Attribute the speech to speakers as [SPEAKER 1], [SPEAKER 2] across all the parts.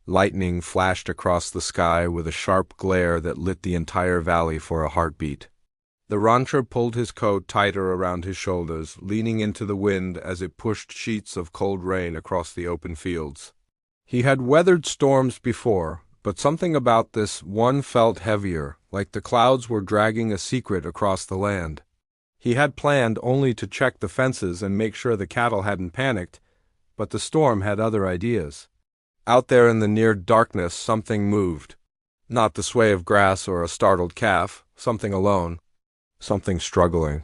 [SPEAKER 1] Lightning flashed across the sky with a sharp glare that lit the entire valley for a heartbeat. The rancher pulled his coat tighter around his shoulders, leaning into the wind as it pushed sheets of cold rain across the open fields. He had weathered storms before, but something about this one felt heavier, like the clouds were dragging a secret across the land. He had planned only to check the fences and make sure the cattle hadn't panicked, but the storm had other ideas. Out there in the near darkness something moved. Not the sway of grass or a startled calf, something alone. Something struggling.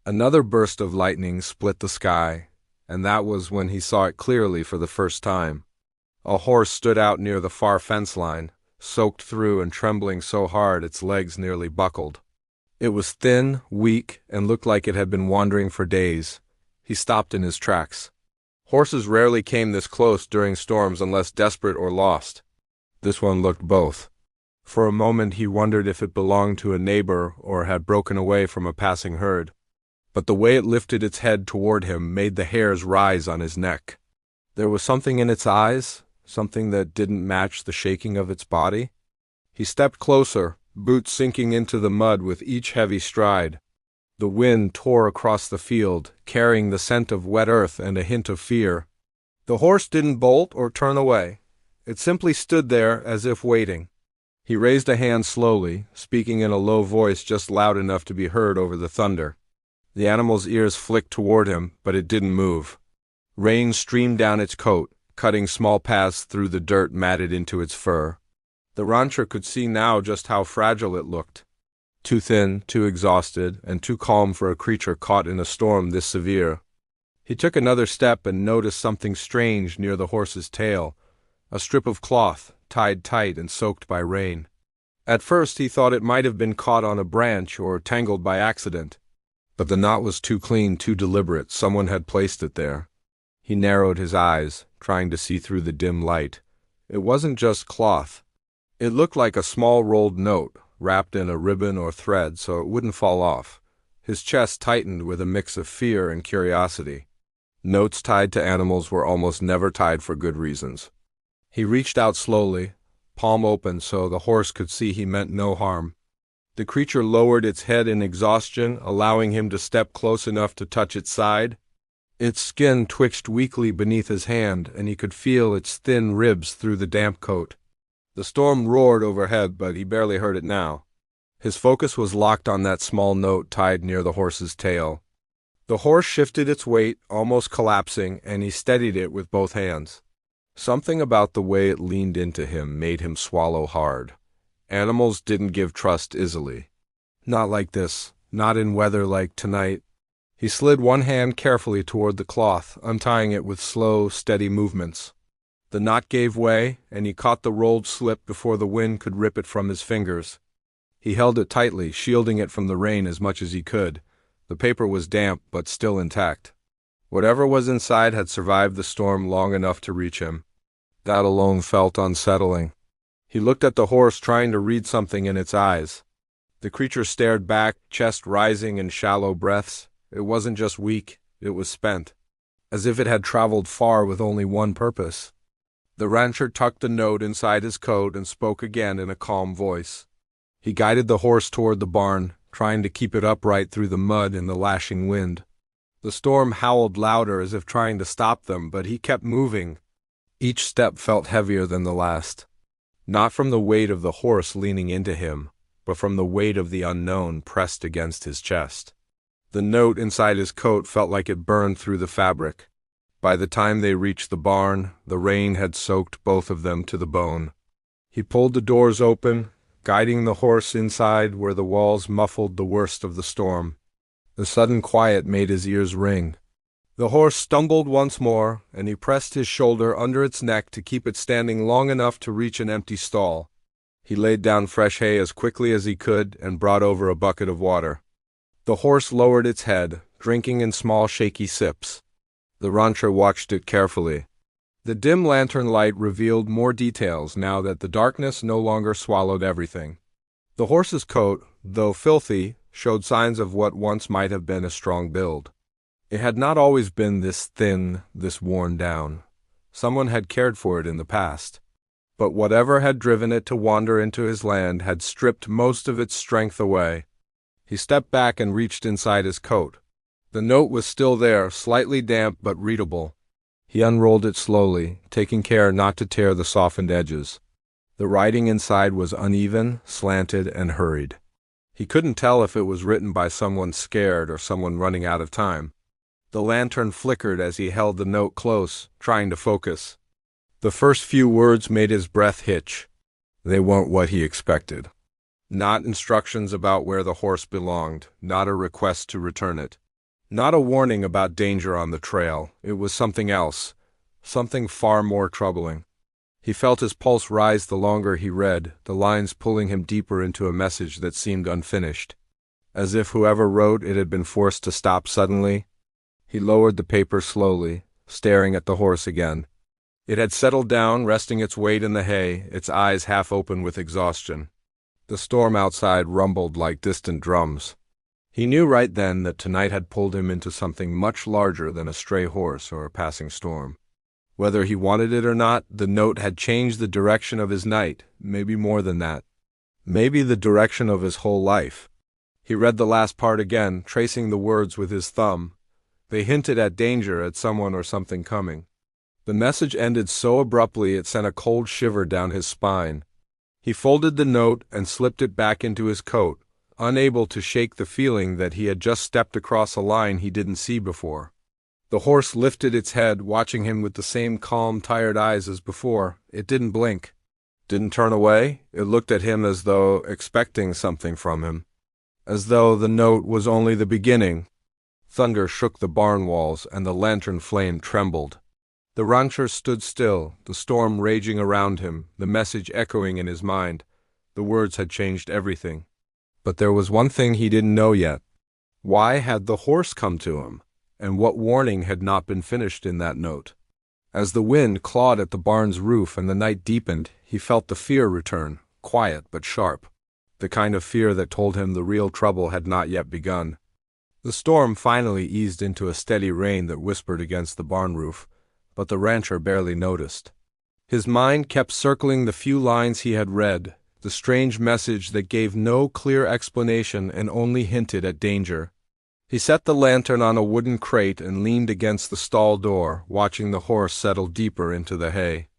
[SPEAKER 1] Another burst of lightning split the sky, and that was when he saw it clearly for the first time. A horse stood out near the far fence line, soaked through and trembling so hard its legs nearly buckled. It was thin, weak, and looked like it had been wandering for days. He stopped in his tracks. Horses rarely came this close during storms unless desperate or lost. This one looked both. For a moment he wondered if it belonged to a neighbor or had broken away from a passing herd. But the way it lifted its head toward him made the hairs rise on his neck. There was something in its eyes, something that didn't match the shaking of its body. He stepped closer, boots sinking into the mud with each heavy stride. The wind tore across the field, carrying the scent of wet earth and a hint of fear. The horse didn't bolt or turn away. It simply stood there as if waiting. He raised a hand slowly, speaking in a low voice just loud enough to be heard over the thunder. The animal's ears flicked toward him, but it didn't move. Rain streamed down its coat, cutting small paths through the dirt matted into its fur. The rancher could see now just how fragile it looked. Too thin, too exhausted, and too calm for a creature caught in a storm this severe. He took another step and noticed something strange near the horse's tail, a strip of cloth, tied tight and soaked by rain. At first he thought it might have been caught on a branch or tangled by accident, but the knot was too clean, too deliberate. Someone had placed it there. He narrowed his eyes, trying to see through the dim light. It wasn't just cloth. It looked like a small rolled note, wrapped in a ribbon or thread so it wouldn't fall off. His chest tightened with a mix of fear and curiosity. Notes tied to animals were almost never tied for good reasons. He reached out slowly, palm open so the horse could see he meant no harm. The creature lowered its head in exhaustion, allowing him to step close enough to touch its side. Its skin twitched weakly beneath his hand, and he could feel its thin ribs through the damp coat. The storm roared overhead, but he barely heard it now. His focus was locked on that small note tied near the horse's tail. The horse shifted its weight, almost collapsing, and he steadied it with both hands. Something about the way it leaned into him made him swallow hard. Animals didn't give trust easily. Not like this, not in weather like tonight. He slid one hand carefully toward the cloth, untying it with slow, steady movements. The knot gave way, and he caught the rolled slip before the wind could rip it from his fingers. He held it tightly, shielding it from the rain as much as he could. The paper was damp, but still intact. Whatever was inside had survived the storm long enough to reach him. That alone felt unsettling. He looked at the horse, trying to read something in its eyes. The creature stared back, chest rising in shallow breaths. It wasn't just weak, it was spent, as if it had traveled far with only one purpose. The rancher tucked the note inside his coat and spoke again in a calm voice. He guided the horse toward the barn, trying to keep it upright through the mud and the lashing wind. The storm howled louder as if trying to stop them, but he kept moving. Each step felt heavier than the last. Not from the weight of the horse leaning into him, but from the weight of the unknown pressed against his chest. The note inside his coat felt like it burned through the fabric. By the time they reached the barn, the rain had soaked both of them to the bone. He pulled the doors open, guiding the horse inside where the walls muffled the worst of the storm. The sudden quiet made his ears ring. The horse stumbled once more, and he pressed his shoulder under its neck to keep it standing long enough to reach an empty stall. He laid down fresh hay as quickly as he could and brought over a bucket of water. The horse lowered its head, drinking in small shaky sips. The rancher watched it carefully. The dim lantern light revealed more details now that the darkness no longer swallowed everything. The horse's coat, though filthy, showed signs of what once might have been a strong build. It had not always been this thin, this worn down. Someone had cared for it in the past. but whatever had driven it to wander into his land had stripped most of its strength away. He stepped back and reached inside his coat. The note was still there, slightly damp but readable. He unrolled it slowly, taking care not to tear the softened edges. The writing inside was uneven, slanted, and hurried. He couldn't tell if it was written by someone scared or someone running out of time. The lantern flickered as he held the note close, trying to focus. The first few words made his breath hitch. They weren't what he expected. Not instructions about where the horse belonged, not a request to return it. Not a warning about danger on the trail. It was something else, something far more troubling. He felt his pulse rise the longer he read, the lines pulling him deeper into a message that seemed unfinished. As if whoever wrote it had been forced to stop suddenly. He lowered the paper slowly, staring at the horse again. It had settled down, resting its weight in the hay, its eyes half open with exhaustion. The storm outside rumbled like distant drums. He knew right then that tonight had pulled him into something much larger than a stray horse or a passing storm. Whether he wanted it or not, the note had changed the direction of his night, maybe more than that. Maybe the direction of his whole life. He read the last part again, tracing the words with his thumb. They hinted at danger, at someone or something coming. The message ended so abruptly it sent a cold shiver down his spine. He folded the note and slipped it back into his coat, unable to shake the feeling that he had just stepped across a line he didn't see before. The horse lifted its head, watching him with the same calm, tired eyes as before. It didn't blink. Didn't turn away. It looked at him as though expecting something from him. As though the note was only the beginning. Thunder shook the barn walls, and the lantern flame trembled. The rancher stood still, the storm raging around him, the message echoing in his mind. The words had changed everything. But there was one thing he didn't know yet. Why had the horse come to him? And what warning had not been finished in that note? As the wind clawed at the barn's roof and the night deepened, he felt the fear return, quiet but sharp. The kind of fear that told him the real trouble had not yet begun. The storm finally eased into a steady rain that whispered against the barn roof, but the rancher barely noticed. His mind kept circling the few lines he had read, the strange message that gave no clear explanation and only hinted at danger. He set the lantern on a wooden crate and leaned against the stall door, watching the horse settle deeper into the hay.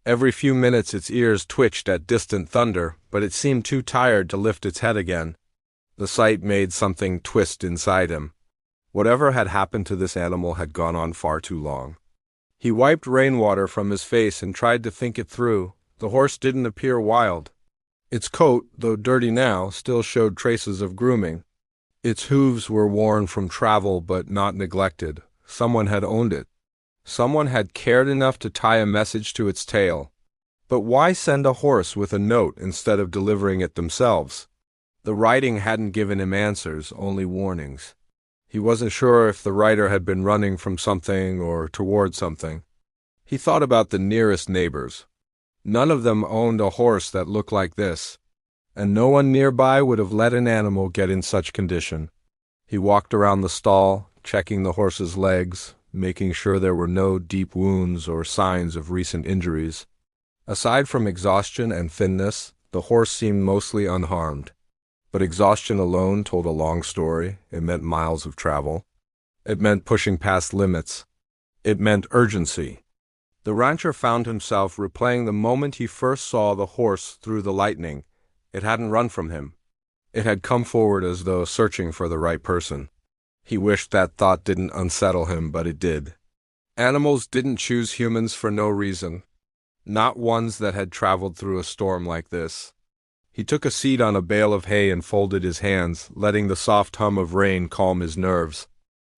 [SPEAKER 1] Every few minutes its ears twitched at distant thunder, but it seemed too tired to lift its head again. The sight made something twist inside him. Whatever had happened to this animal had gone on far too long. He wiped rainwater from his face and tried to think it through. The horse didn't appear wild. Its coat, though dirty now, still showed traces of grooming. Its hooves were worn from travel but not neglected. Someone had owned it. Someone had cared enough to tie a message to its tail. But why send a horse with a note instead of delivering it themselves? The writing hadn't given him answers, only warnings. He wasn't sure if the writer had been running from something or toward something. He thought about the nearest neighbors. None of them owned a horse that looked like this, and no one nearby would have let an animal get in such condition. He walked around the stall, checking the horse's legs, making sure there were no deep wounds or signs of recent injuries. Aside from exhaustion and thinness, the horse seemed mostly unharmed. But exhaustion alone told a long story. It meant miles of travel. It meant pushing past limits. It meant urgency. The rancher found himself replaying the moment he first saw the horse through the lightning. It hadn't run from him. It had come forward as though searching for the right person. He wished that thought didn't unsettle him, but it did. Animals didn't choose humans for no reason. Not ones that had traveled through a storm like this. He took a seat on a bale of hay and folded his hands, letting the soft hum of rain calm his nerves.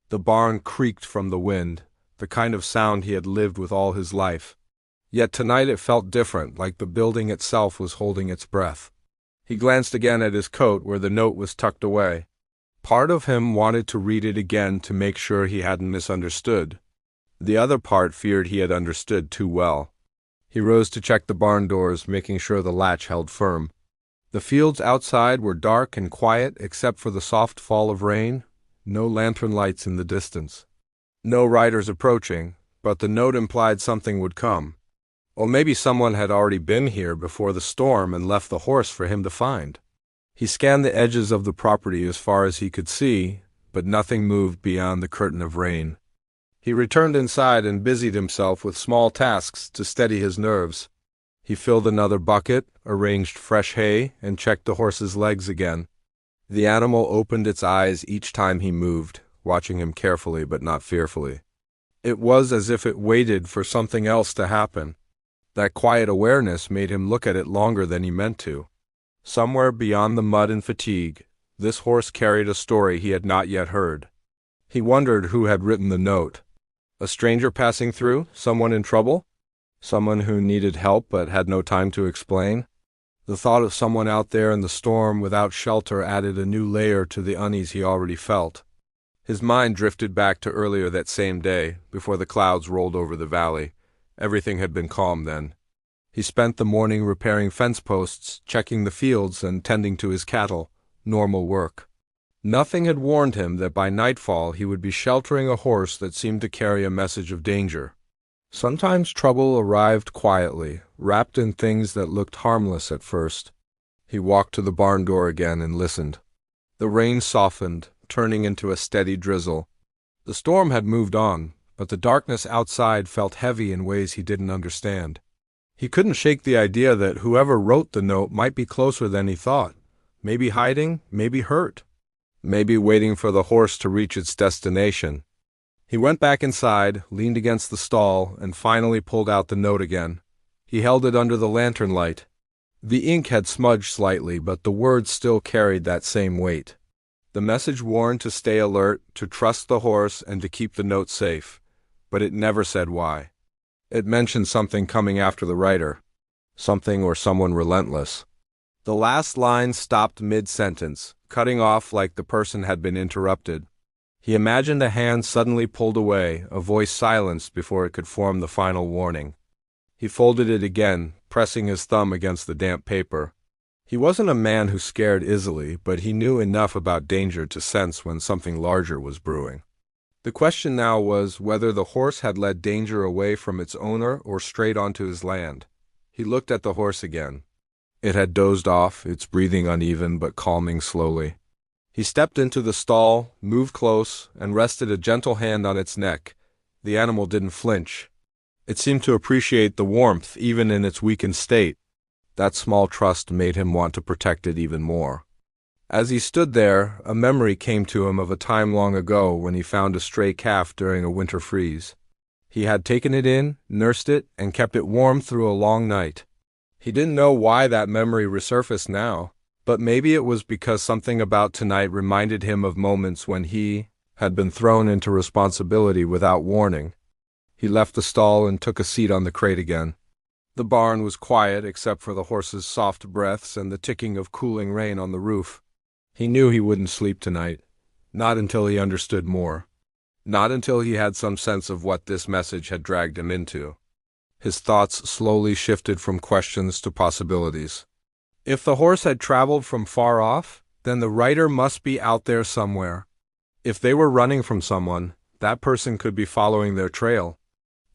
[SPEAKER 1] The barn creaked from the wind, the kind of sound he had lived with all his life. Yet tonight it felt different, like the building itself was holding its breath. He glanced again at his coat where the note was tucked away. Part of him wanted to read it again to make sure he hadn't misunderstood. The other part feared he had understood too well. He rose to check the barn doors, making sure the latch held firm. The fields outside were dark and quiet except for the soft fall of rain. No lantern lights in the distance. No riders approaching, but the note implied something would come. Or maybe someone had already been here before the storm and left the horse for him to find. He scanned the edges of the property as far as he could see, but nothing moved beyond the curtain of rain. He returned inside and busied himself with small tasks to steady his nerves. He filled another bucket, arranged fresh hay, and checked the horse's legs again. The animal opened its eyes each time he moved, watching him carefully but not fearfully. It was as if it waited for something else to happen. That quiet awareness made him look at it longer than he meant to. Somewhere beyond the mud and fatigue, this horse carried a story he had not yet heard. He wondered who had written the note. A stranger passing through? Someone in trouble? Someone who needed help but had no time to explain? The thought of someone out there in the storm without shelter added a new layer to the unease he already felt. His mind drifted back to earlier that same day, before the clouds rolled over the valley. Everything had been calm then. He spent the morning repairing fence posts, checking the fields, and tending to his cattle. Normal work. Nothing had warned him that by nightfall he would be sheltering a horse that seemed to carry a message of danger. Sometimes trouble arrived quietly, wrapped in things that looked harmless at first. He walked to the barn door again and listened. The rain softened, turning into a steady drizzle. The storm had moved on, but the darkness outside felt heavy in ways he didn't understand. He couldn't shake the idea that whoever wrote the note might be closer than he thought. Maybe hiding, maybe hurt. Maybe waiting for the horse to reach its destination. He went back inside, leaned against the stall, and finally pulled out the note again. He held it under the lantern light. The ink had smudged slightly, but the words still carried that same weight. The message warned to stay alert, to trust the horse, and to keep the note safe. But it never said why. It mentioned something coming after the writer. Something or someone relentless. The last line stopped mid-sentence, cutting off like the person had been interrupted. He imagined a hand suddenly pulled away, a voice silenced before it could form the final warning. He folded it again, pressing his thumb against the damp paper. He wasn't a man who scared easily, but he knew enough about danger to sense when something larger was brewing. The question now was whether the horse had led danger away from its owner or straight onto his land. He looked at the horse again. It had dozed off, its breathing uneven but calming slowly. He stepped into the stall, moved close, and rested a gentle hand on its neck. The animal didn't flinch. It seemed to appreciate the warmth even in its weakened state. That small trust made him want to protect it even more. As he stood there, a memory came to him of a time long ago when he found a stray calf during a winter freeze. He had taken it in, nursed it, and kept it warm through a long night. He didn't know why that memory resurfaced now, but maybe it was because something about tonight reminded him of moments when he had been thrown into responsibility without warning. He left the stall and took a seat on the crate again. The barn was quiet except for the horse's soft breaths and the ticking of cooling rain on the roof. He knew he wouldn't sleep tonight. Not until he understood more. Not until he had some sense of what this message had dragged him into. His thoughts slowly shifted from questions to possibilities. If the horse had traveled from far off, then the writer must be out there somewhere. If they were running from someone, that person could be following their trail.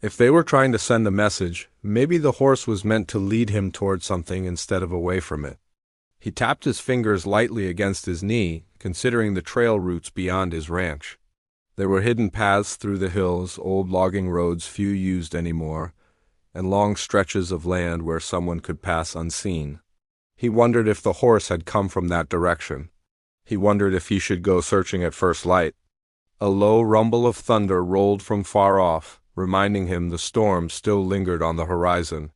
[SPEAKER 1] If they were trying to send a message, maybe the horse was meant to lead him toward something instead of away from it. He tapped his fingers lightly against his knee, considering the trail routes beyond his ranch. There were hidden paths through the hills, old logging roads few used anymore, and long stretches of land where someone could pass unseen. He wondered if the horse had come from that direction. He wondered if he should go searching at first light. A low rumble of thunder rolled from far off, reminding him the storm still lingered on the horizon.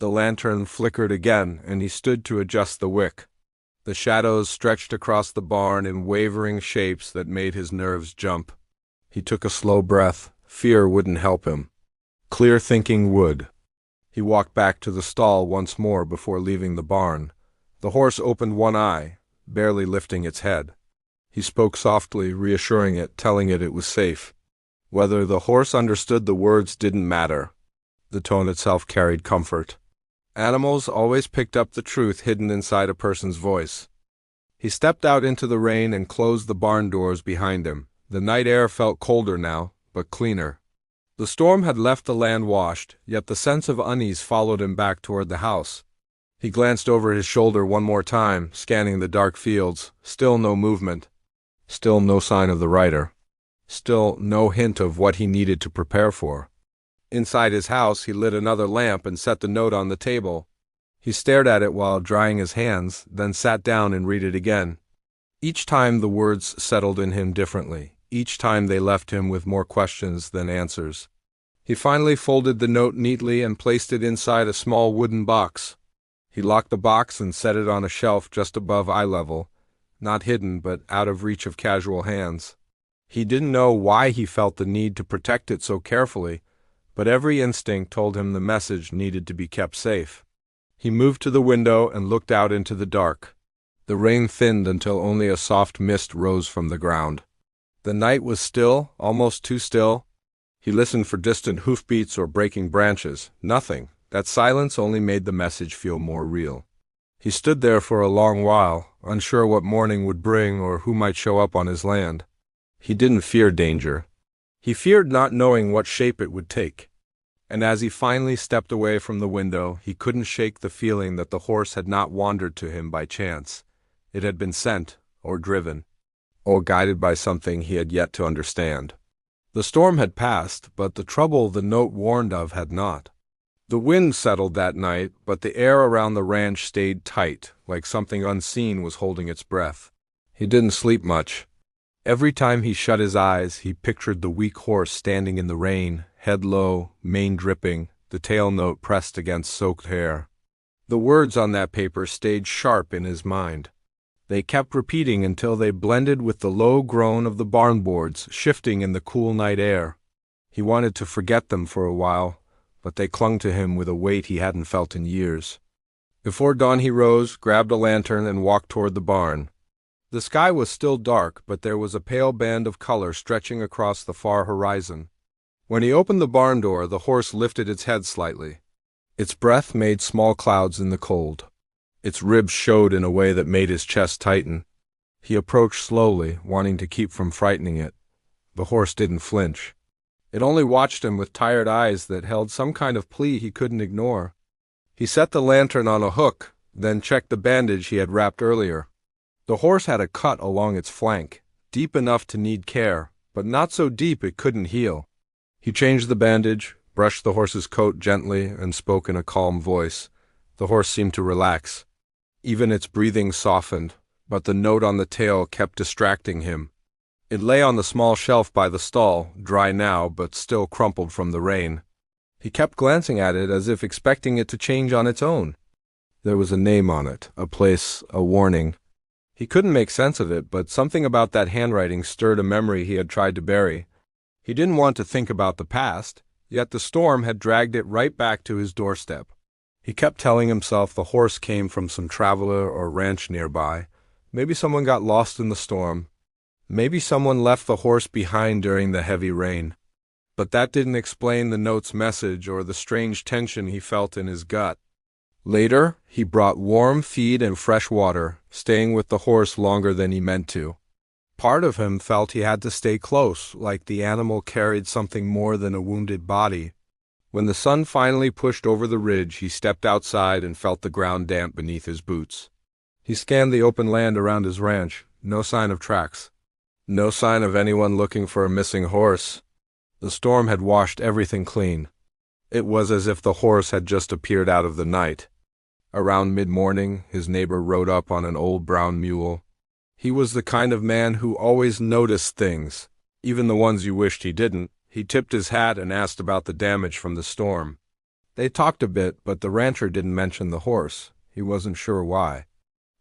[SPEAKER 1] The lantern flickered again, and he stood to adjust the wick. The shadows stretched across the barn in wavering shapes that made his nerves jump. He took a slow breath. Fear wouldn't help him. Clear thinking would. He walked back to the stall once more before leaving the barn. The horse opened one eye, barely lifting its head. He spoke softly, reassuring it, telling it was safe. Whether the horse understood the words didn't matter. The tone itself carried comfort. Animals always picked up the truth hidden inside a person's voice. He stepped out into the rain and closed the barn doors behind him. The night air felt colder now, but cleaner. The storm had left the land washed, yet the sense of unease followed him back toward the house. He glanced over his shoulder one more time, scanning the dark fields. Still no movement. Still no sign of the rider. Still no hint of what he needed to prepare for. Inside his house, he lit another lamp and set the note on the table. He stared at it while drying his hands, then sat down and read it again. Each time the words settled in him differently. Each time they left him with more questions than answers. He finally folded the note neatly and placed it inside a small wooden box. He locked the box and set it on a shelf just above eye level, not hidden but out of reach of casual hands. He didn't know why he felt the need to protect it so carefully, but every instinct told him the message needed to be kept safe. He moved to the window and looked out into the dark. The rain thinned until only a soft mist rose from the ground. The night was still, almost too still. He listened for distant hoofbeats or breaking branches. Nothing. That silence only made the message feel more real. He stood there for a long while, unsure what morning would bring or who might show up on his land. He didn't fear danger. He feared not knowing what shape it would take. And as he finally stepped away from the window, he couldn't shake the feeling that the horse had not wandered to him by chance. It had been sent, or driven, or guided by something he had yet to understand. The storm had passed, but the trouble the note warned of had not. The wind settled that night, but the air around the ranch stayed tight, like something unseen was holding its breath. He didn't sleep much. Every time he shut his eyes, he pictured the weak horse standing in the rain, head low, mane dripping, the tail note pressed against soaked hair. The words on that paper stayed sharp in his mind. They kept repeating until they blended with the low groan of the barn boards shifting in the cool night air. He wanted to forget them for a while, but they clung to him with a weight he hadn't felt in years. Before dawn he rose, grabbed a lantern, and walked toward the barn. The sky was still dark, but there was a pale band of color stretching across the far horizon. When he opened the barn door, the horse lifted its head slightly. Its breath made small clouds in the cold. Its ribs showed in a way that made his chest tighten. He approached slowly, wanting to keep from frightening it. The horse didn't flinch. It only watched him with tired eyes that held some kind of plea he couldn't ignore. He set the lantern on a hook, then checked the bandage he had wrapped earlier. The horse had a cut along its flank, deep enough to need care, but not so deep it couldn't heal. He changed the bandage, brushed the horse's coat gently, and spoke in a calm voice. The horse seemed to relax. Even its breathing softened, but the note on the tail kept distracting him. It lay on the small shelf by the stall, dry now but still crumpled from the rain. He kept glancing at it as if expecting it to change on its own. There was a name on it, a place, a warning. He couldn't make sense of it, but something about that handwriting stirred a memory he had tried to bury. He didn't want to think about the past, yet the storm had dragged it right back to his doorstep. He kept telling himself the horse came from some traveler or ranch nearby. Maybe someone got lost in the storm. Maybe someone left the horse behind during the heavy rain. But that didn't explain the note's message or the strange tension he felt in his gut. Later, he brought warm feed and fresh water, staying with the horse longer than he meant to. Part of him felt he had to stay close, like the animal carried something more than a wounded body. When the sun finally pushed over the ridge, he stepped outside and felt the ground damp beneath his boots. He scanned the open land around his ranch. No sign of tracks. No sign of anyone looking for a missing horse. The storm had washed everything clean. It was as if the horse had just appeared out of the night. Around mid-morning, his neighbor rode up on an old brown mule. He was the kind of man who always noticed things, even the ones you wished he didn't. He tipped his hat and asked about the damage from the storm. They talked a bit, but the rancher didn't mention the horse. He wasn't sure why.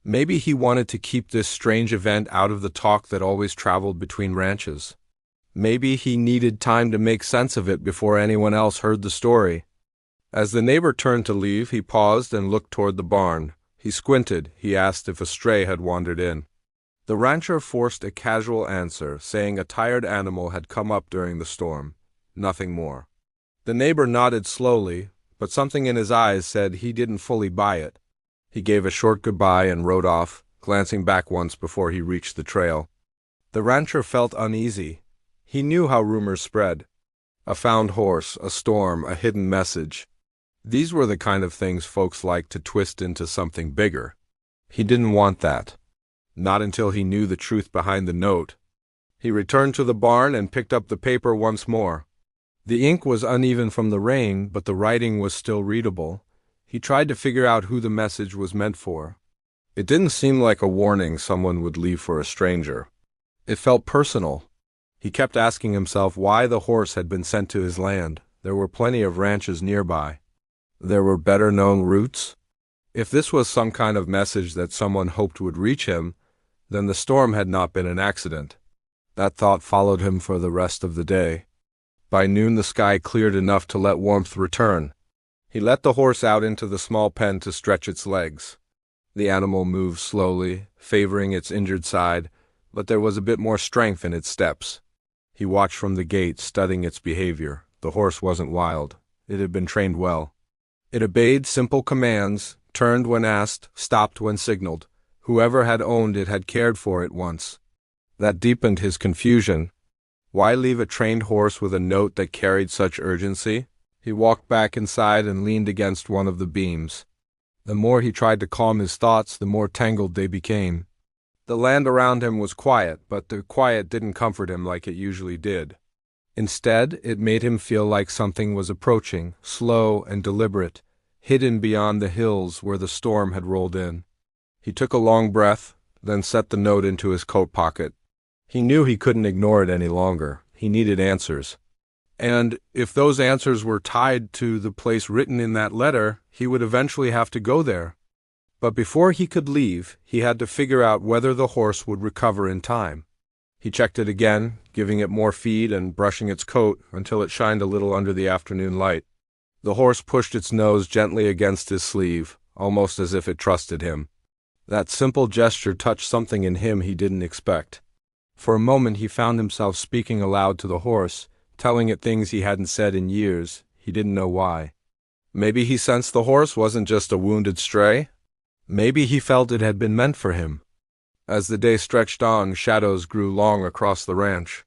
[SPEAKER 1] Maybe he wanted to keep this strange event out of the talk that always traveled between ranches. Maybe he needed time to make sense of it before anyone else heard the story. As the neighbor turned to leave, he paused and looked toward the barn. He squinted. He asked if a stray had wandered in. The rancher forced a casual answer, saying a tired animal had come up during the storm. Nothing more. The neighbor nodded slowly, but something in his eyes said he didn't fully buy it. He gave a short goodbye and rode off, glancing back once before he reached the trail. The rancher felt uneasy. He knew how rumors spread. A found horse, a storm, a hidden message. These were the kind of things folks liked to twist into something bigger. He didn't want that. Not until he knew the truth behind the note. He returned to the barn and picked up the paper once more. The ink was uneven from the rain, but the writing was still readable. He tried to figure out who the message was meant for. It didn't seem like a warning someone would leave for a stranger. It felt personal. He kept asking himself why the horse had been sent to his land. There were plenty of ranches nearby. There were better-known routes. If this was some kind of message that someone hoped would reach him, then the storm had not been an accident. That thought followed him for the rest of the day. By noon the sky cleared enough to let warmth return. He let the horse out into the small pen to stretch its legs. The animal moved slowly, favoring its injured side, but there was a bit more strength in its steps. He watched from the gate, studying its behavior. The horse wasn't wild. It had been trained well. It obeyed simple commands, turned when asked, stopped when signaled. Whoever had owned it had cared for it once. That deepened his confusion. Why leave a trained horse with a note that carried such urgency? He walked back inside and leaned against one of the beams. The more he tried to calm his thoughts, the more tangled they became. The land around him was quiet, but the quiet didn't comfort him like it usually did. Instead, it made him feel like something was approaching, slow and deliberate, hidden beyond the hills where the storm had rolled in. He took a long breath, then set the note into his coat pocket. He knew he couldn't ignore it any longer. He needed answers. And if those answers were tied to the place written in that letter, he would eventually have to go there. But before he could leave, he had to figure out whether the horse would recover in time. He checked it again, giving it more feed and brushing its coat until it shined a little under the afternoon light. The horse pushed its nose gently against his sleeve, almost as if it trusted him. That simple gesture touched something in him he didn't expect. For a moment he found himself speaking aloud to the horse, telling it things he hadn't said in years. He didn't know why. Maybe he sensed the horse wasn't just a wounded stray. Maybe he felt it had been meant for him. As the day stretched on, shadows grew long across the ranch.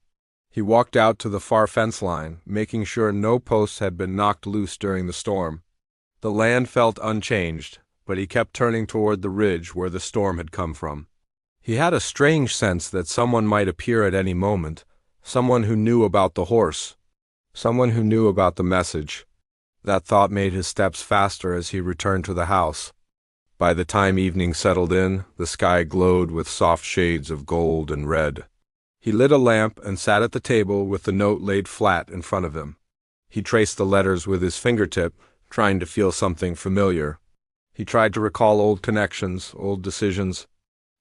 [SPEAKER 1] He walked out to the far fence line, making sure no posts had been knocked loose during the storm. The land felt unchanged, but he kept turning toward the ridge where the storm had come from. He had a strange sense that someone might appear at any moment, someone who knew about the horse, someone who knew about the message. That thought made his steps faster as he returned to the house. By the time evening settled in, the sky glowed with soft shades of gold and red. He lit a lamp and sat at the table with the note laid flat in front of him. He traced the letters with his fingertip, trying to feel something familiar. He tried to recall old connections, old decisions,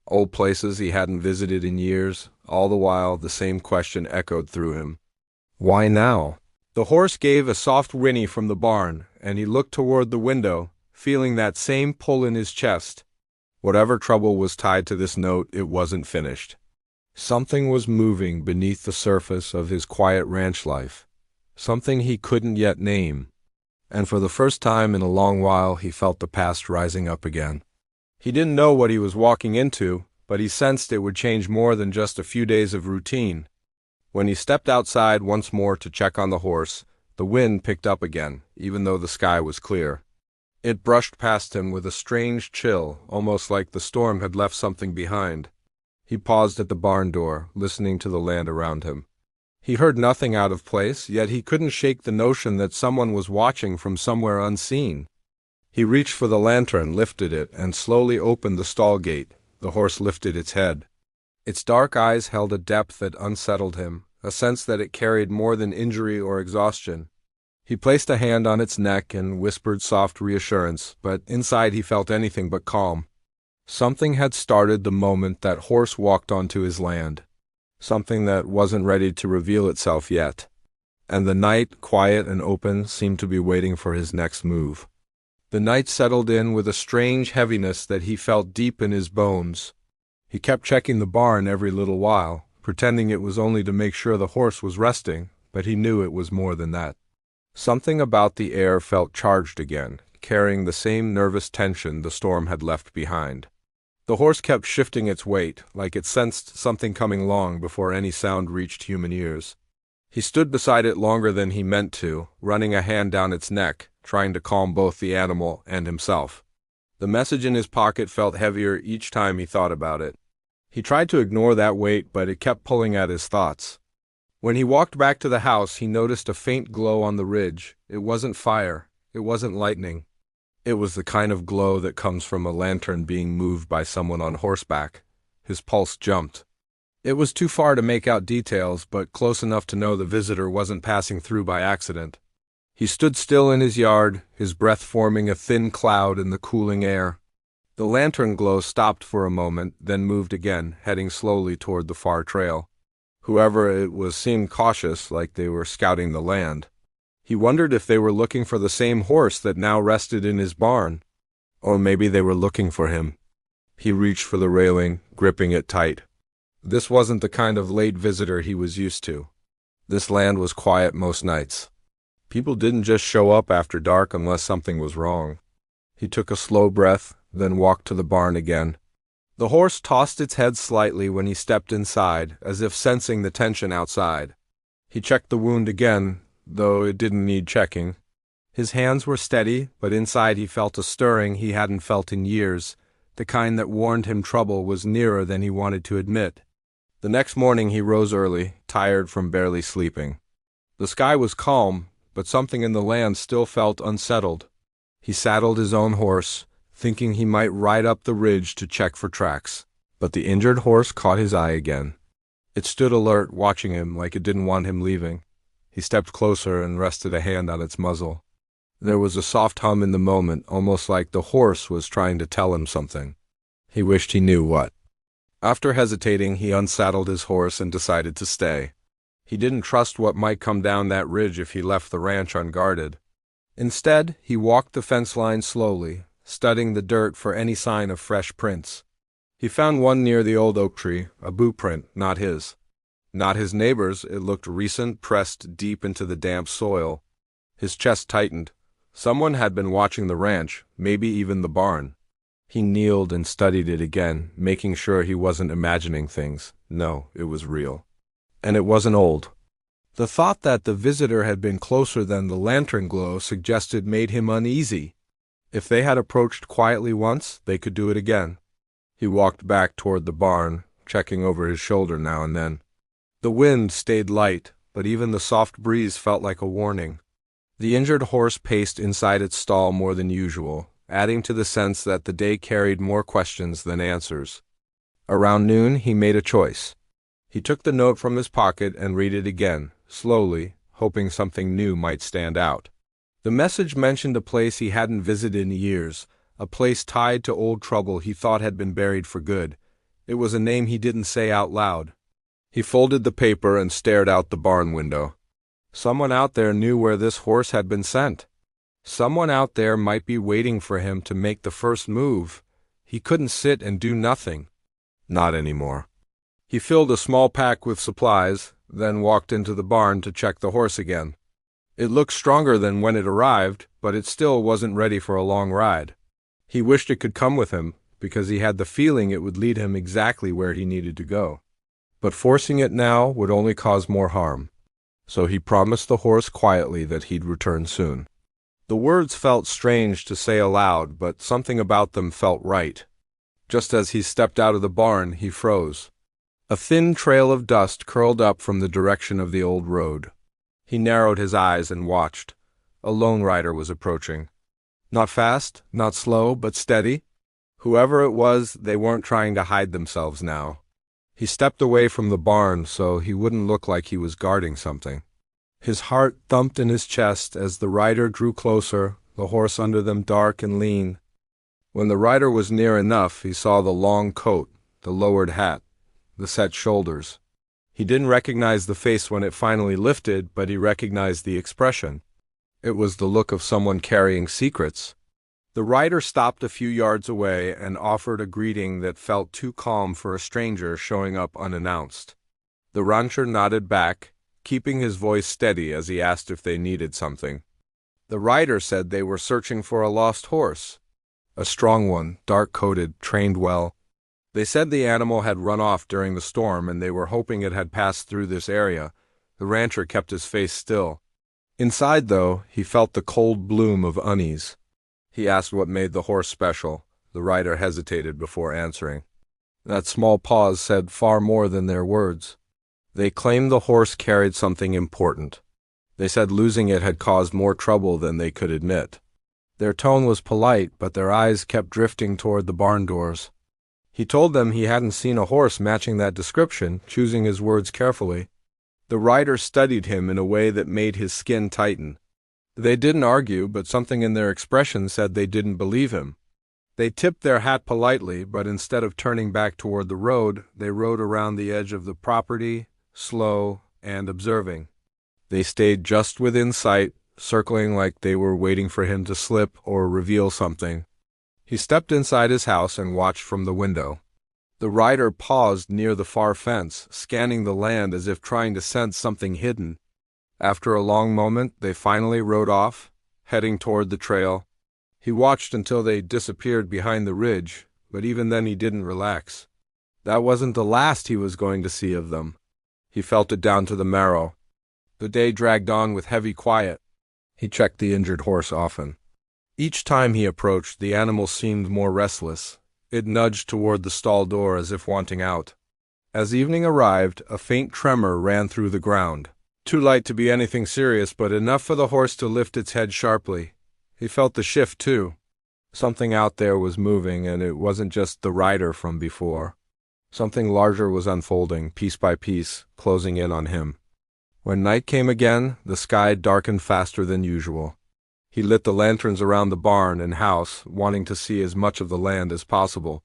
[SPEAKER 1] old places he hadn't visited in years. All the while, the same question echoed through him. Why now? The horse gave a soft whinny from the barn, and he looked toward the window, feeling that same pull in his chest. Whatever trouble was tied to this note, it wasn't finished. Something was moving beneath the surface of his quiet ranch life, something he couldn't yet name. And for the first time in a long while, he felt the past rising up again. He didn't know what he was walking into, but he sensed it would change more than just a few days of routine. When he stepped outside once more to check on the horse, the wind picked up again, even though the sky was clear. It brushed past him with a strange chill, almost like the storm had left something behind. He paused at the barn door, listening to the land around him. He heard nothing out of place, yet he couldn't shake the notion that someone was watching from somewhere unseen. He reached for the lantern, lifted it, and slowly opened the stall gate. The horse lifted its head. Its dark eyes held a depth that unsettled him, a sense that it carried more than injury or exhaustion. He placed a hand on its neck and whispered soft reassurance, but inside he felt anything but calm. Something had started the moment that horse walked onto his land, something that wasn't ready to reveal itself yet. And the night, quiet and open, seemed to be waiting for his next move. The night settled in with a strange heaviness that he felt deep in his bones. He kept checking the barn every little while, pretending it was only to make sure the horse was resting, but he knew it was more than that. Something about the air felt charged again, carrying the same nervous tension the storm had left behind. The horse kept shifting its weight, like it sensed something coming long before any sound reached human ears. He stood beside it longer than he meant to, running a hand down its neck, trying to calm both the animal and himself. The message in his pocket felt heavier each time he thought about it. He tried to ignore that weight, but it kept pulling at his thoughts. When he walked back to the house, he noticed a faint glow on the ridge. It wasn't fire. It wasn't lightning. It was the kind of glow that comes from a lantern being moved by someone on horseback. His pulse jumped. It was too far to make out details, but close enough to know the visitor wasn't passing through by accident. He stood still in his yard, his breath forming a thin cloud in the cooling air. The lantern glow stopped for a moment, then moved again, heading slowly toward the far trail. Whoever it was seemed cautious, like they were scouting the land. He wondered if they were looking for the same horse that now rested in his barn. Or maybe they were looking for him. He reached for the railing, gripping it tight. This wasn't the kind of late visitor he was used to. This land was quiet most nights. People didn't just show up after dark unless something was wrong. He took a slow breath, then walked to the barn again. The horse tossed its head slightly when he stepped inside, as if sensing the tension outside. He checked the wound again, though it didn't need checking. His hands were steady, but inside he felt a stirring he hadn't felt in years, the kind that warned him trouble was nearer than he wanted to admit. The next morning he rose early, tired from barely sleeping. The sky was calm, but something in the land still felt unsettled. He saddled his own horse, thinking he might ride up the ridge to check for tracks. But the injured horse caught his eye again. It stood alert, watching him like it didn't want him leaving. He stepped closer and rested a hand on its muzzle. There was a soft hum in the moment, almost like the horse was trying to tell him something. He wished he knew what. After hesitating, he unsaddled his horse and decided to stay. He didn't trust what might come down that ridge if he left the ranch unguarded. Instead, he walked the fence line slowly, studying the dirt for any sign of fresh prints. He found one near the old oak tree, a boot print, not his. Not his neighbor's, it looked recent, pressed deep into the damp soil. His chest tightened. Someone had been watching the ranch, maybe even the barn. He kneeled and studied it again, making sure he wasn't imagining things. No, it was real. And it wasn't old. The thought that the visitor had been closer than the lantern glow suggested made him uneasy. If they had approached quietly once, they could do it again. He walked back toward the barn, checking over his shoulder now and then. The wind stayed light, but even the soft breeze felt like a warning. The injured horse paced inside its stall more than usual, adding to the sense that the day carried more questions than answers. Around noon, he made a choice. He took the note from his pocket and read it again, slowly, hoping something new might stand out. The message mentioned a place he hadn't visited in years, a place tied to old trouble he thought had been buried for good. It was a name he didn't say out loud. He folded the paper and stared out the barn window. Someone out there knew where this horse had been sent. Someone out there might be waiting for him to make the first move. He couldn't sit and do nothing. Not anymore. He filled a small pack with supplies, then walked into the barn to check the horse again. It looked stronger than when it arrived, but it still wasn't ready for a long ride. He wished it could come with him, because he had the feeling it would lead him exactly where he needed to go. But forcing it now would only cause more harm. So he promised the horse quietly that he'd return soon. The words felt strange to say aloud, but something about them felt right. Just as he stepped out of the barn, he froze. A thin trail of dust curled up from the direction of the old road. He narrowed his eyes and watched. A lone rider was approaching. Not fast, not slow, but steady. Whoever it was, they weren't trying to hide themselves now. He stepped away from the barn so he wouldn't look like he was guarding something. His heart thumped in his chest as the rider drew closer, the horse under them dark and lean. When the rider was near enough, he saw the long coat, the lowered hat, the set shoulders. He didn't recognize the face when it finally lifted, but he recognized the expression. It was the look of someone carrying secrets. The rider stopped a few yards away and offered a greeting that felt too calm for a stranger showing up unannounced. The rancher nodded back, keeping his voice steady as he asked if they needed something. The rider said they were searching for a lost horse. A strong one, dark-coated, trained well. They said the animal had run off during the storm and they were hoping it had passed through this area. The rancher kept his face still. Inside, though, he felt the cold bloom of unease. He asked what made the horse special. The rider hesitated before answering. That small pause said far more than their words. They claimed the horse carried something important. They said losing it had caused more trouble than they could admit. Their tone was polite, but their eyes kept drifting toward the barn doors. He told them he hadn't seen a horse matching that description, choosing his words carefully. The rider studied him in a way that made his skin tighten. They didn't argue, but something in their expression said they didn't believe him. They tipped their hat politely, but instead of turning back toward the road, they rode around the edge of the property, slow and observing. They stayed just within sight, circling like they were waiting for him to slip or reveal something. He stepped inside his house and watched from the window. The rider paused near the far fence, scanning the land as if trying to sense something hidden. After a long moment, they finally rode off, heading toward the trail. He watched until they disappeared behind the ridge, but even then he didn't relax. That wasn't the last he was going to see of them. He felt it down to the marrow. The day dragged on with heavy quiet. He checked the injured horse often. Each time he approached, the animal seemed more restless. It nudged toward the stall door as if wanting out. As evening arrived, a faint tremor ran through the ground. Too light to be anything serious, but enough for the horse to lift its head sharply. He felt the shift, too. Something out there was moving, and it wasn't just the rider from before. Something larger was unfolding, piece by piece, closing in on him. When night came again, the sky darkened faster than usual. He lit the lanterns around the barn and house, wanting to see as much of the land as possible.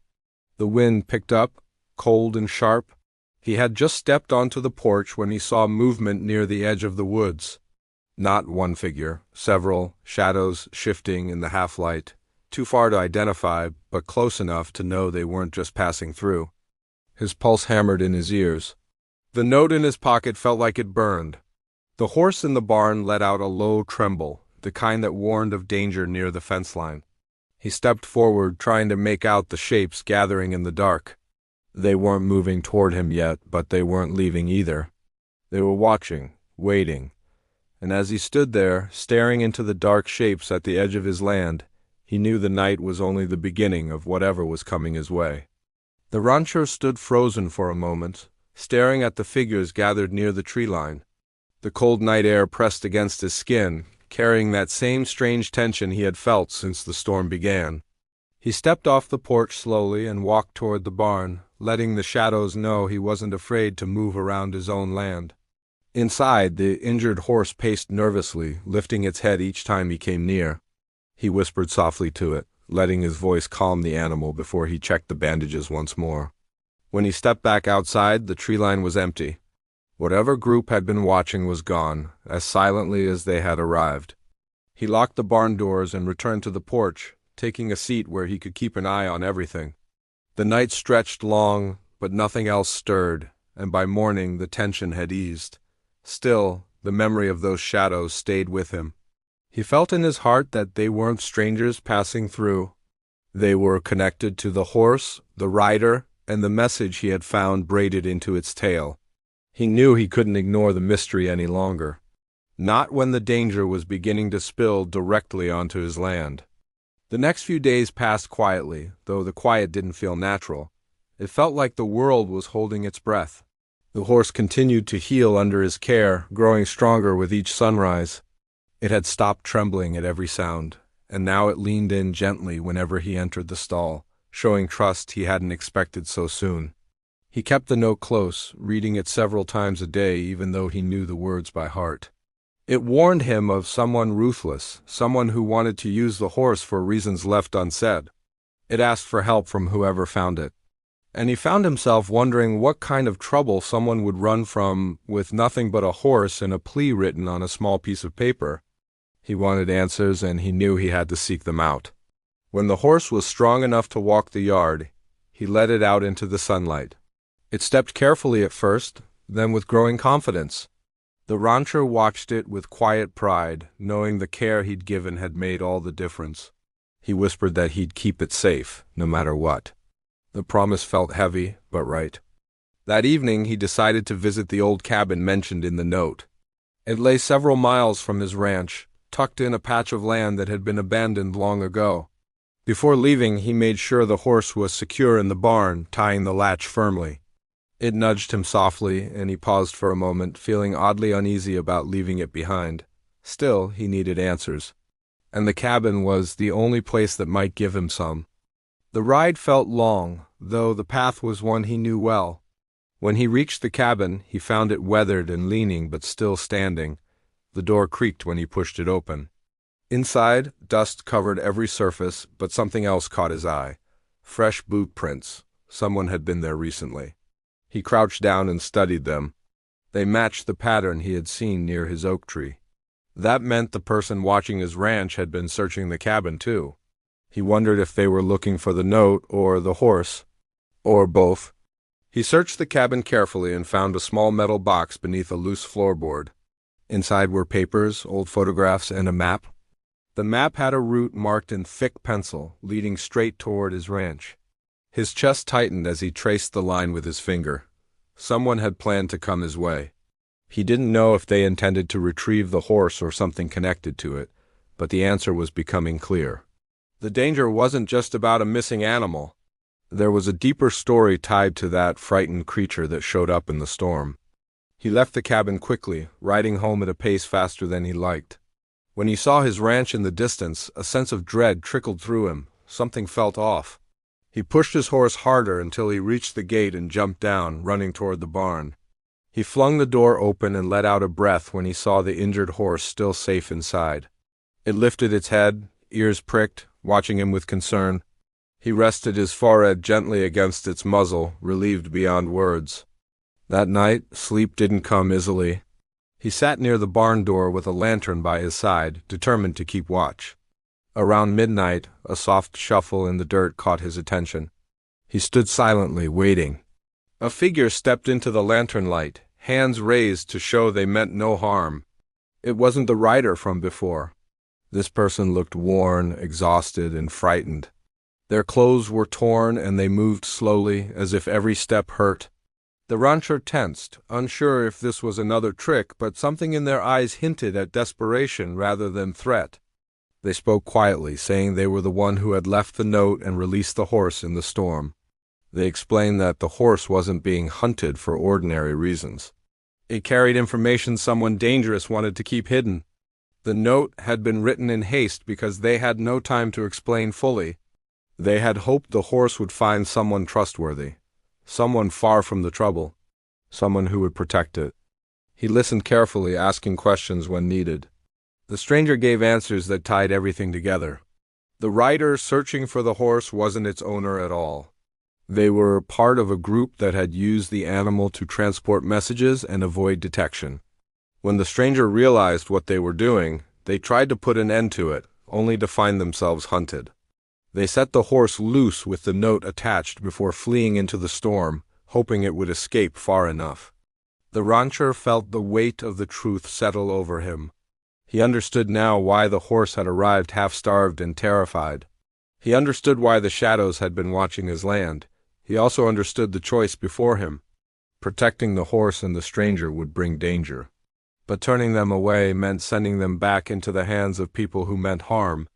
[SPEAKER 1] The wind picked up, cold and sharp. He had just stepped onto the porch when he saw movement near the edge of the woods. Not one figure, several, shadows shifting in the half-light, too far to identify, but close enough to know they weren't just passing through. His pulse hammered in his ears. The note in his pocket felt like it burned. The horse in the barn let out a low tremble, the kind that warned of danger near the fence line. He stepped forward, trying to make out the shapes gathering in the dark. They weren't moving toward him yet, but they weren't leaving either. They were watching, waiting. And as he stood there, staring into the dark shapes at the edge of his land, he knew the night was only the beginning of whatever was coming his way. The rancher stood frozen for a moment, staring at the figures gathered near the tree line. The cold night air pressed against his skin, carrying that same strange tension he had felt since the storm began. He stepped off the porch slowly and walked toward the barn, letting the shadows know he wasn't afraid to move around his own land. Inside, the injured horse paced nervously, lifting its head each time he came near. He whispered softly to it, letting his voice calm the animal before he checked the bandages once more. When he stepped back outside, the tree line was empty. Whatever group had been watching was gone, as silently as they had arrived. He locked the barn doors and returned to the porch, taking a seat where he could keep an eye on everything. The night stretched long, but nothing else stirred, and by morning the tension had eased. Still, the memory of those shadows stayed with him. He felt in his heart that they weren't strangers passing through. They were connected to the horse, the rider, and the message he had found braided into its tail. He knew he couldn't ignore the mystery any longer. Not when the danger was beginning to spill directly onto his land. The next few days passed quietly, though the quiet didn't feel natural. It felt like the world was holding its breath. The horse continued to heal under his care, growing stronger with each sunrise. It had stopped trembling at every sound, and now it leaned in gently whenever he entered the stall, showing trust he hadn't expected so soon. He kept the note close, reading it several times a day even though he knew the words by heart. It warned him of someone ruthless, someone who wanted to use the horse for reasons left unsaid. It asked for help from whoever found it. And he found himself wondering what kind of trouble someone would run from with nothing but a horse and a plea written on a small piece of paper. He wanted answers, and he knew he had to seek them out. When the horse was strong enough to walk the yard, he led it out into the sunlight. It stepped carefully at first, then with growing confidence. The rancher watched it with quiet pride, knowing the care he'd given had made all the difference. He whispered that he'd keep it safe, no matter what. The promise felt heavy, but right. That evening he decided to visit the old cabin mentioned in the note. It lay several miles from his ranch, tucked in a patch of land that had been abandoned long ago. Before leaving, he made sure the horse was secure in the barn, tying the latch firmly. It nudged him softly, and he paused for a moment, feeling oddly uneasy about leaving it behind. Still, he needed answers. And the cabin was the only place that might give him some. The ride felt long, though the path was one he knew well. When he reached the cabin, he found it weathered and leaning but still standing. The door creaked when he pushed it open. Inside, dust covered every surface, but something else caught his eye. Fresh boot prints. Someone had been there recently. He crouched down and studied them. They matched the pattern he had seen near his oak tree. That meant the person watching his ranch had been searching the cabin too. He wondered if they were looking for the note or the horse, or both. He searched the cabin carefully and found a small metal box beneath a loose floorboard. Inside were papers, old photographs, and a map. The map had a route marked in thick pencil, leading straight toward his ranch. His chest tightened as he traced the line with his finger. Someone had planned to come his way. He didn't know if they intended to retrieve the horse or something connected to it, but the answer was becoming clear. The danger wasn't just about a missing animal. There was a deeper story tied to that frightened creature that showed up in the storm. He left the cabin quickly, riding home at a pace faster than he liked. When he saw his ranch in the distance, a sense of dread trickled through him. Something felt off. He pushed his horse harder until he reached the gate and jumped down, running toward the barn. He flung the door open and let out a breath when he saw the injured horse still safe inside. It lifted its head, ears pricked, watching him with concern. He rested his forehead gently against its muzzle, relieved beyond words. That night, sleep didn't come easily. He sat near the barn door with a lantern by his side, determined to keep watch. Around midnight, a soft shuffle in the dirt caught his attention. He stood silently, waiting. A figure stepped into the lantern light, hands raised to show they meant no harm. It wasn't the rider from before. This person looked worn, exhausted, and frightened. Their clothes were torn and they moved slowly, as if every step hurt. The rancher tensed, unsure if this was another trick, but something in their eyes hinted at desperation rather than threat. They spoke quietly, saying they were the one who had left the note and released the horse in the storm. They explained that the horse wasn't being hunted for ordinary reasons. It carried information someone dangerous wanted to keep hidden. The note had been written in haste because they had no time to explain fully. They had hoped the horse would find someone trustworthy, someone far from the trouble, someone who would protect it. He listened carefully, asking questions when needed. The stranger gave answers that tied everything together. The rider searching for the horse wasn't its owner at all. They were part of a group that had used the animal to transport messages and avoid detection. When the stranger realized what they were doing, they tried to put an end to it, only to find themselves hunted. They set the horse loose with the note attached before fleeing into the storm, hoping it would escape far enough. The rancher felt the weight of the truth settle over him. He understood now why the horse had arrived half-starved and terrified. He understood why the shadows had been watching his land. He also understood the choice before him. Protecting the horse and the stranger would bring danger. But turning them away meant sending them back into the hands of people who meant harm.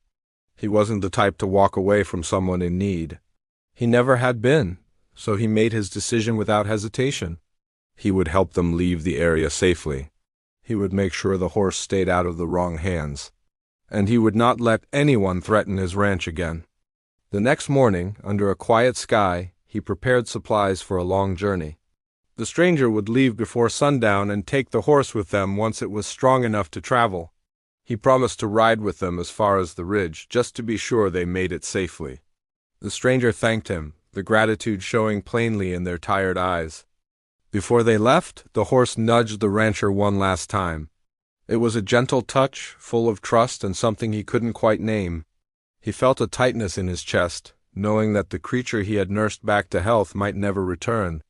[SPEAKER 1] He wasn't the type to walk away from someone in need. He never had been, so he made his decision without hesitation. He would help them leave the area safely. He would make sure the horse stayed out of the wrong hands. And he would not let anyone threaten his ranch again. The next morning, under a quiet sky, he prepared supplies for a long journey. The stranger would leave before sundown and take the horse with them once it was strong enough to travel. He promised to ride with them as far as the ridge, just to be sure they made it safely. The stranger thanked him, the gratitude showing plainly in their tired eyes. Before they left, the horse nudged the rancher one last time. It was a gentle touch, full of trust and something he couldn't quite name. He felt a tightness in his chest, knowing that the creature he had nursed back to health might never return.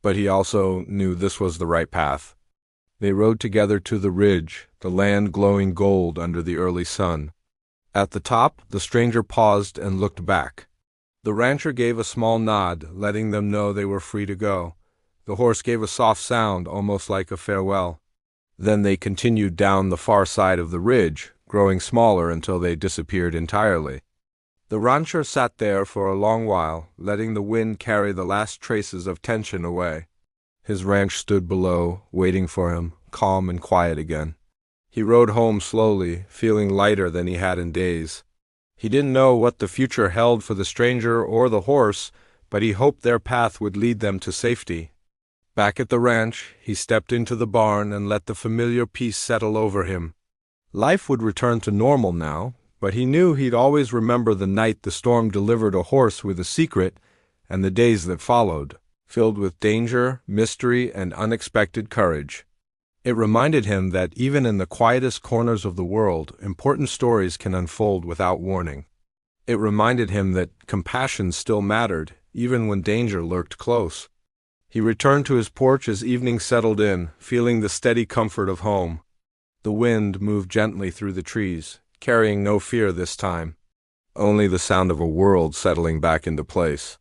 [SPEAKER 1] But he also knew this was the right path. They rode together to the ridge, the land glowing gold under the early sun. At the top, the stranger paused and looked back. The rancher gave a small nod, letting them know they were free to go. The horse gave a soft sound, almost like a farewell. Then they continued down the far side of the ridge, growing smaller until they disappeared entirely. The rancher sat there for a long while, letting the wind carry the last traces of tension away. His ranch stood below, waiting for him, calm and quiet again. He rode home slowly, feeling lighter than he had in days. He didn't know what the future held for the stranger or the horse, but he hoped their path would lead them to safety. Back at the ranch, he stepped into the barn and let the familiar peace settle over him. Life would return to normal now, but he knew he'd always remember the night the storm delivered a horse with a secret, and the days that followed, filled with danger, mystery, and unexpected courage. It reminded him that even in the quietest corners of the world, important stories can unfold without warning. It reminded him that compassion still mattered, even when danger lurked close. He returned to his porch as evening settled in, feeling the steady comfort of home. The wind moved gently through the trees, carrying no fear this time, only the sound of a world settling back into place.